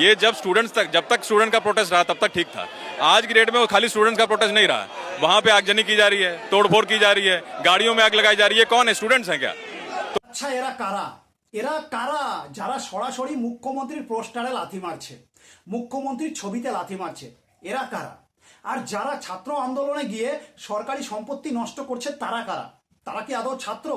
ये जब तक स्टूडेंट का प्रोटेस्ट रहा तब तक ठीक था। आज की डेट में वो खाली स्टूडेंट्स का प्रोटेस्ट नहीं रहा, वहां पे आगजनी की जा रही है, तोड़फोड़ की जा रही है, गाड़ियों में आग लगाई जा रही है। कौन है? स्टूडेंट्स हैं क्या? আচ্ছা এরা কারা যারা সরাসরি মুখ্যমন্ত্রীর পোস্টারে লাথি মারছে, মুখ্যমন্ত্রীর ছবিতে লাথি মারছে? এরা কারা? আর যারা ছাত্র আন্দোলনে গিয়ে সরকারি সম্পত্তি নষ্ট করছে তারা কারা? তারা কি আদৌ ছাত্র?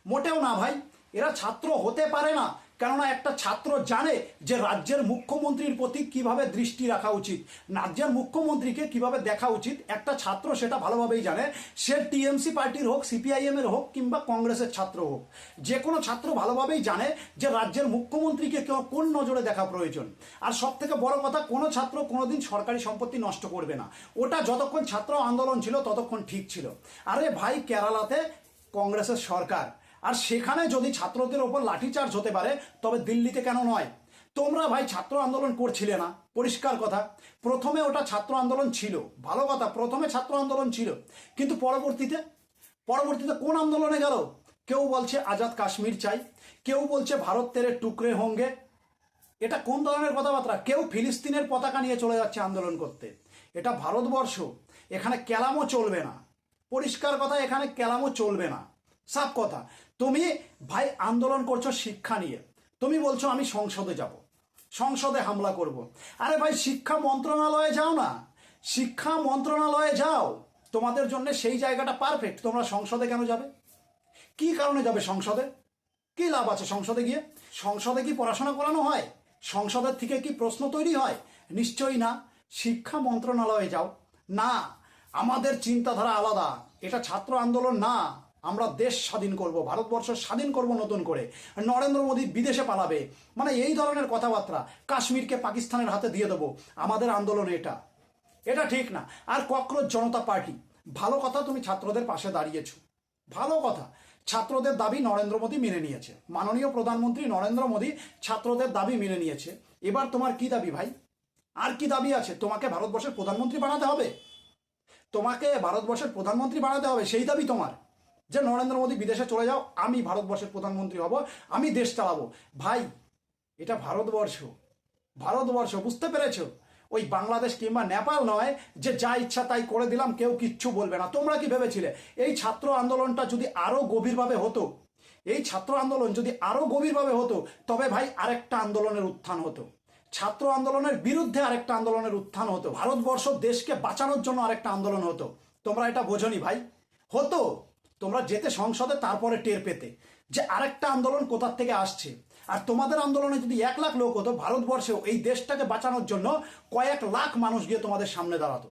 মোটেও না ভাই, এরা ছাত্র হতে পারে না। কেননা একটা ছাত্র জানে যে রাজ্যের মুখ্যমন্ত্রীর প্রতি কিভাবে দৃষ্টি রাখা উচিত, রাজ্যের মুখ্যমন্ত্রীকে কিভাবে দেখা উচিত, একটা ছাত্র সেটা ভালোভাবেই জানে। সে টিএমসি পার্টির হোক, সিপিআইএম এর হোক কিংবা কংগ্রেসের ছাত্র হোক, যে কোনো ছাত্র ভালোভাবেই জানে যে রাজ্যের মুখ্যমন্ত্রীকে কোন নজরে দেখা প্রয়োজন। আর সব থেকে বড় কথা, কোনো ছাত্র কোনোদিন সরকারি সম্পত্তি নষ্ট করবে না। ওটা যতক্ষণ ছাত্র আন্দোলন ছিল ততক্ষণ ঠিক ছিল। আরে ভাই, কেরালাতে কংগ্রেসের সরকার, আর সেখানে যদি ছাত্রদের ওপর লাঠিচার্জ হতে পারে তবে দিল্লিতে কেন নয়? তোমরা ভাই ছাত্র আন্দোলন করছিলে না? পরিষ্কার কথা, প্রথমে ওটা ছাত্র আন্দোলন ছিল, ভালো কথা, প্রথমে ছাত্র আন্দোলন ছিল, কিন্তু পরবর্তীতে কোন আন্দোলনে গেল? কেউ বলছে আজাদ কাশ্মীর চাই, কেউ বলছে ভারত তেরে টুকরে হোঙ্গে। এটা কোন ধরনের কথাবার্তা? কেউ ফিলিস্তিনের পতাকা নিয়ে চলে যাচ্ছে আন্দোলন করতে। এটা ভারতবর্ষ, এখানে কেলামও চলবে না। পরিষ্কার কথা, এখানে কেলামও চলবে না, সাফ কথা। তুমি ভাই আন্দোলন করছো শিক্ষা নিয়ে, তুমি বলছো আমি সংসদে যাব, সংসদে হামলা করব। আরে ভাই, শিক্ষা মন্ত্রণালয়ে যাও না, শিক্ষা মন্ত্রণালয়ে যাও, তোমাদের জন্য সেই জায়গাটা পারফেক্ট। তোমরা সংসদে কেন যাবে? কি কারণে যাবে সংসদে? কি লাভ আছে সংসদে গিয়ে? সংসদে কি পড়াশোনা করানো হয়? সংসদের থেকে কি প্রশ্ন তৈরি হয়? নিশ্চয়ই না। শিক্ষা মন্ত্রণালয়ে যাও না। আমাদের চিন্তাধারা আলাদা, এটা ছাত্র আন্দোলন না। আমরা দেশ স্বাধীন করব, ভারতবর্ষ স্বাধীন করব নতুন করে, নরেন্দ্র মোদী বিদেশে পালাবে, মানে এই ধরনের কথাবার্তা। কাশ্মীরকে পাকিস্তানের হাতে দিয়ে দেবো, আমাদের আন্দোলন এটা। এটা ঠিক না। আর ককরোচ জনতা পার্টি, ভালো কথা, তুমি ছাত্রদের পাশে দাঁড়িয়েছো, ভালো কথা। ছাত্রদের দাবি নরেন্দ্র মোদী মেনে নিয়েছে, মাননীয় প্রধানমন্ত্রী নরেন্দ্র মোদী ছাত্রদের দাবি মেনে নিয়েছে। এবার তোমার কি দাবি ভাই? আর কি দাবি আছে? তোমাকে ভারতবর্ষের প্রধানমন্ত্রী বানাতে হবে, তোমাকে ভারতবর্ষের প্রধানমন্ত্রী বানাতে হবে, সেই দাবি তোমার? যে নরেন্দ্র মোদী বিদেশে চলে যাও, আমি ভারতবর্ষের প্রধানমন্ত্রী হব, আমি দেশ চালাবো। ভাই, এটা ভারতবর্ষ, বুঝতে পেরেছো? ওই বাংলাদেশ কিংবা নেপাল নয় যে যা ইচ্ছা তাই করে দিলাম, কেউ কিচ্ছু বলবে না। তোমরা কি ভেবেছিলে এই ছাত্র আন্দোলনটা যদি আরো গভীরভাবে হতো, এই ছাত্র আন্দোলন যদি আরো গভীরভাবে হতো, তবে ভাই আরেকটা আন্দোলনের উত্থান হতো, ছাত্র আন্দোলনের বিরুদ্ধে আরেকটা আন্দোলনের উত্থান হতো, ভারতবর্ষ দেশকে বাঁচানোর জন্য আরেকটা আন্দোলন হতো। তোমরা এটা বোঝনি ভাই? হতো। তোমরা যেতে সংসদে, তারপরে টের পেতে যে আরেকটা আন্দোলন কোথার থেকে আসছে। আর তোমাদের আন্দোলনে যদি 1 লাখ লোক হতো, ভারতবর্ষেও এই দেশটাকে বাঁচানোর জন্য কয়েক লাখ মানুষ গিয়ে তোমাদের সামনে দাঁড়াতো।